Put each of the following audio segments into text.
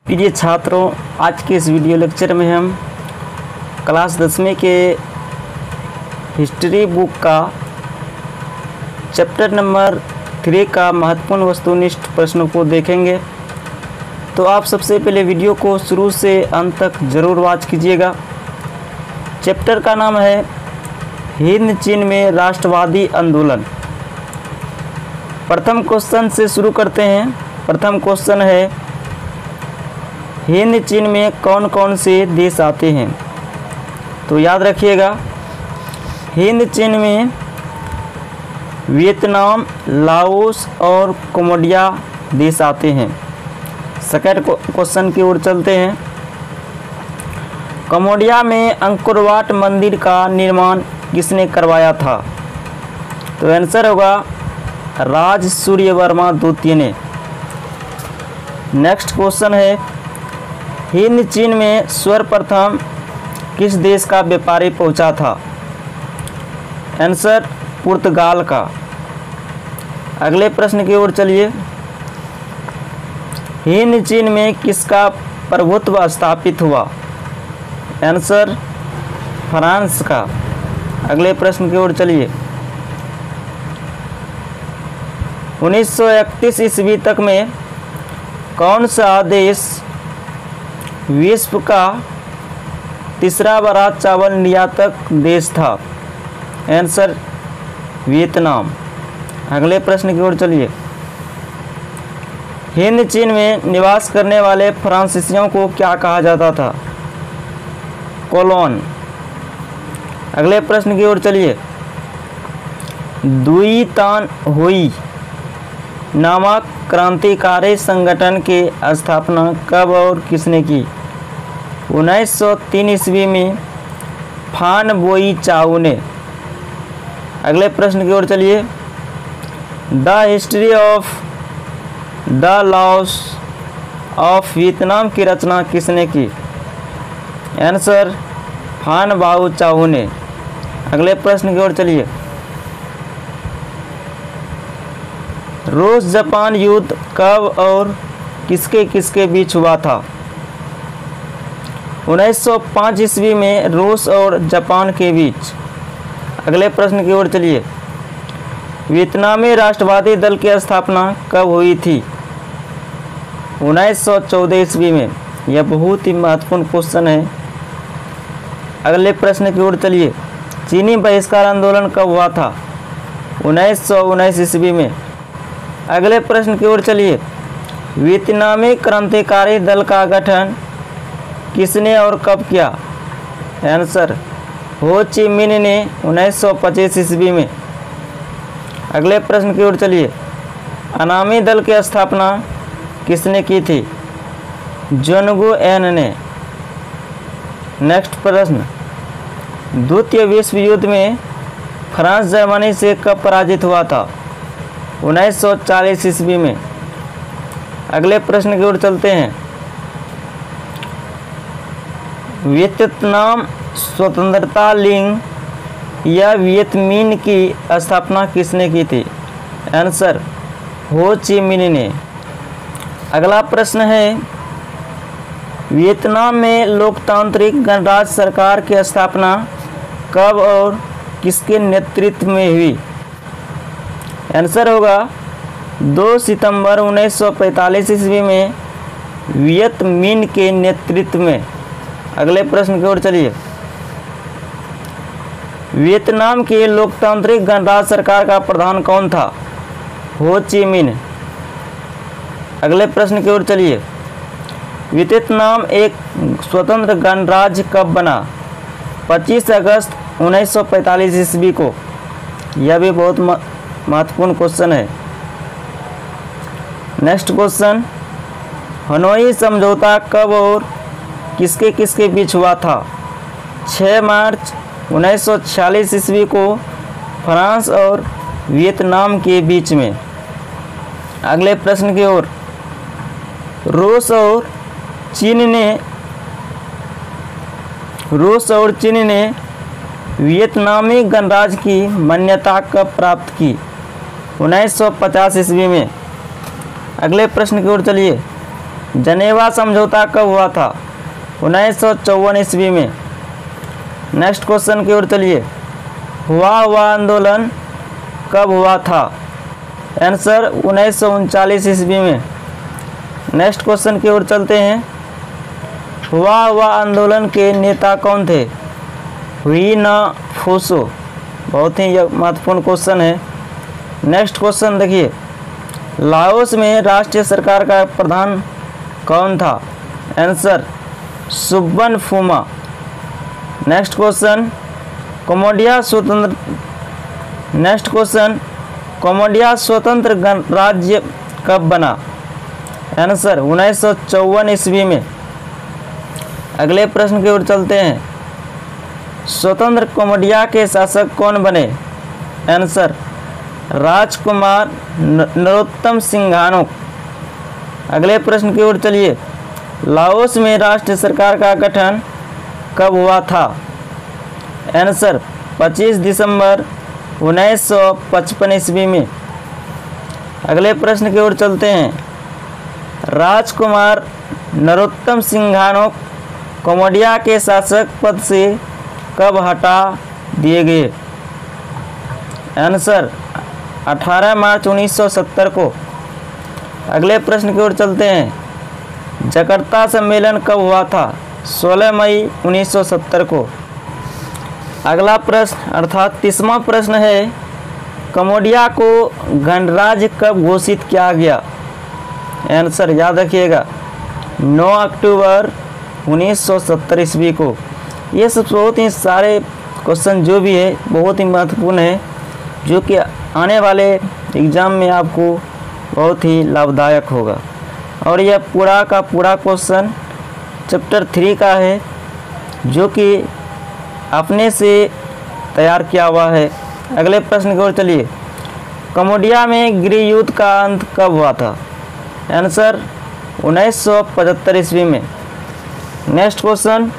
प्रिय छात्रों, आज के इस वीडियो लेक्चर में हम क्लास 10वीं के हिस्ट्री बुक का चैप्टर नंबर 3 का महत्वपूर्ण वस्तुनिष्ठ प्रश्नों को देखेंगे। तो आप सबसे पहले वीडियो को शुरू से अंत तक ज़रूर वॉच कीजिएगा। चैप्टर का नाम है हिंद चीन में राष्ट्रवादी आंदोलन। प्रथम क्वेश्चन से शुरू करते हैं। प्रथम क्वेश्चन है, हिंद चीन में कौन कौन से देश आते हैं? तो याद रखिएगा, हिंद चीन में वियतनाम, लाओस और कंबोडिया देश आते हैं। सेकंड क्वेश्चन की ओर चलते हैं। कंबोडिया में अंकोर वाट मंदिर का निर्माण किसने करवाया था? तो आंसर होगा राज सूर्यवर्मा द्वितीय ने। नेक्स्ट क्वेश्चन है, हिंद चीन में सर्वप्रथम किस देश का व्यापारी पहुंचा था? आंसर पुर्तगाल का। अगले प्रश्न की ओर चलिए। हिंद चीन में किसका प्रभुत्व स्थापित हुआ? आंसर फ्रांस का। अगले प्रश्न की ओर चलिए। 1931 ईस्वी तक में कौन सा देश विश्व का तीसरा बड़ा चावल निर्यातक देश था? Answer Vietnam. अगले प्रश्न की ओर चलिए। हिंद चीन में निवास करने वाले फ्रांसीसियों को क्या कहा जाता था? कोलोन। अगले प्रश्न की ओर चलिए। दुई तान हुई नामक क्रांतिकारी संगठन की स्थापना कब और किसने की? 1903 ईस्वी में फान बोई चाउ ने। अगले प्रश्न की ओर चलिए। The history of the loss of Vietnam की रचना किसने की? आंसर फान बाओ चाउ ने। अगले प्रश्न की ओर चलिए। रूस जापान युद्ध कब और किसके किसके बीच हुआ था? 1905 ईस्वी में रूस और जापान के बीच। अगले प्रश्न की ओर चलिए। वियतनामी राष्ट्रवादी दल की स्थापना कब हुई थी? 1914 ईस्वी में। यह बहुत ही महत्वपूर्ण क्वेश्चन है। अगले प्रश्न की ओर चलिए। चीनी बहिष्कार आंदोलन कब हुआ था? 1919 ईस्वी में। अगले प्रश्न की ओर चलिए। वियतनामी क्रांतिकारी दल का गठन किसने और कब किया? आंसर हो ची मिन्ह ने 1925 ईस्वी में। अगले प्रश्न की ओर चलिए। अनामी दल की स्थापना किसने की थी? जोनगो एन ने। नेक्स्ट प्रश्न, द्वितीय विश्व युद्ध में फ्रांस जर्मनी से कब पराजित हुआ था? 1940 ईस्वी में। अगले प्रश्न की ओर चलते हैं। वियतनाम स्वतंत्रता लीग या वियतमिन की स्थापना किसने की थी? आंसर हो ची मिन्ह ने। अगला प्रश्न है, वियतनाम में लोकतांत्रिक गणराज्य सरकार की स्थापना कब और किसके नेतृत्व में हुई? आंसर होगा 2 सितंबर 1945 ईस्वी में वियत मिन्ह के नेतृत्व में। अगले प्रश्न की ओर चलिए। वियतनाम के लोकतांत्रिक गणराज्य सरकार का प्रधान कौन था? हो ची मिन्ह। अगले प्रश्न की ओर चलिए। वियतनाम एक स्वतंत्र गणराज्य कब बना? 25 अगस्त 1945 ईस्वी को। यह भी बहुत महत्वपूर्ण क्वेश्चन है। नेक्स्ट क्वेश्चन, हनोई समझौता कब और किसके किसके बीच हुआ था? 6 मार्च 1946 ईस्वी को फ्रांस और वियतनाम के बीच में। अगले प्रश्न की ओर। रूस और चीन ने वियतनामी गणराज्य की मान्यता कब प्राप्त की? 1950 ईस्वी में। अगले प्रश्न की ओर चलिए। जनेवा समझौता कब हुआ था? 1954 ईस्वी में। नेक्स्ट क्वेश्चन की ओर चलिए। हुआ आंदोलन कब हुआ था? आंसर 1939 ईस्वी में। नेक्स्ट क्वेश्चन की ओर चलते हैं। हुआ आंदोलन के नेता कौन थे? हुई ना फूसो। बहुत ही महत्वपूर्ण क्वेश्चन है। नेक्स्ट क्वेश्चन देखिए। लाओस में राष्ट्रीय सरकार का प्रधान कौन था? Answer Souvanna Phouma. Next question. Cambodia स्वतंत्र गणराज्य कब बना? आंसर 1954 ईस्वी में। अगले प्रश्न की ओर चलते हैं। स्वतंत्र कम्बोडिया के शासक कौन बने? आंसर राजकुमार नरोत्तम सिंघानुक। अगले प्रश्न की ओर चलिए। लाओस में राष्ट्रीय सरकार का गठन कब हुआ था? आंसर 25 दिसंबर 1955 ईस्वी में। अगले प्रश्न की ओर चलते हैं। राजकुमार नरोत्तम सिंघानुक कम्बोडिया के शासक पद से कब हटा दिए गए? आंसर 18 मार्च 1970 को। अगले प्रश्न की ओर चलते हैं। जकार्ता सम्मेलन कब हुआ था? 16 मई 1970 को। अगला प्रश्न अर्थात 30वां प्रश्न है। कम्बोडिया को गणराज्य कब घोषित किया गया? आंसर याद रखिएगा 9 अक्टूबर 1970 ईस्वी को। ये सब बहुत ही सारे क्वेश्चन जो भी है बहुत ही महत्वपूर्ण है, जो कि आने वाले एग्ज़ाम में आपको बहुत ही लाभदायक होगा। और यह पूरा का पूरा क्वेश्चन चैप्टर 3 का है, जो कि अपने से तैयार किया हुआ है। अगले प्रश्न की ओर चलिए। कम्बोडिया में गृह युद्ध का अंत कब हुआ था? आंसर 1975 ईस्वी में। Next question.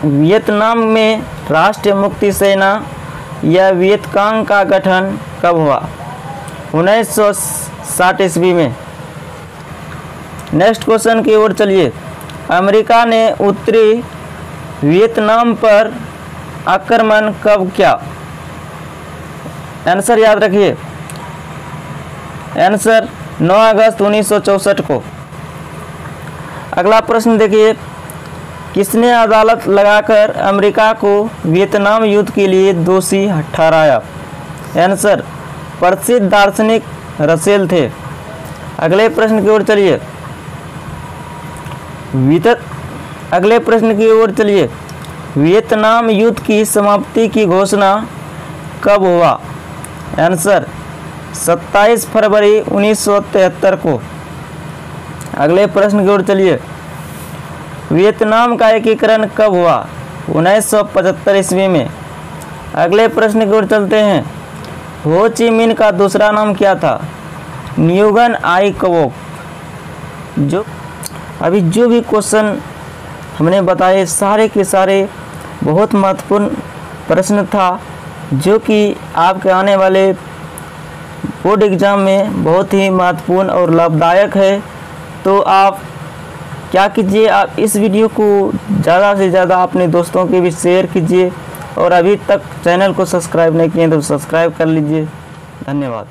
वियतनाम में राष्ट्रीय मुक्ति सेना या वियतकांग का गठन कब हुआ? 1960 ईस्वी में। नेक्स्ट क्वेश्चन की ओर चलिए। अमेरिका ने उत्तरी वियतनाम पर आक्रमण कब किया? आंसर याद रखिए। आंसर 9 अगस्त 1964 को। अगला प्रश्न देखिए। किसने अदालत लगाकर अमेरिका को वियतनाम युद्ध के लिए दोषी ठहराया? आंसर प्रसिद्ध दार्शनिक रसेल थे। अगले प्रश्न की ओर चलिए। वियतनाम युद्ध की समाप्ति की घोषणा कब हुआ? आंसर 27 फरवरी 1973 को। अगले प्रश्न की ओर चलिए। वियतनाम का एकीकरण कब हुआ? 1975 ईस्वी में। अगले प्रश्न की ओर चलते हैं। हो ची मिन्ह का दूसरा नाम क्या था? न्यूगन आई क्वोक। जो भी क्वेश्चन हमने बताए सारे के सारे बहुत महत्वपूर्ण प्रश्न था, जो कि आपके आने वाले बोर्ड एग्ज़ाम में बहुत ही महत्वपूर्ण और लाभदायक है। तो आप क्या कीजिए, आप इस वीडियो को ज़्यादा से ज़्यादा अपने दोस्तों के भी शेयर कीजिए, और अभी तक चैनल को सब्सक्राइब नहीं किए तो सब्सक्राइब कर लीजिए। धन्यवाद।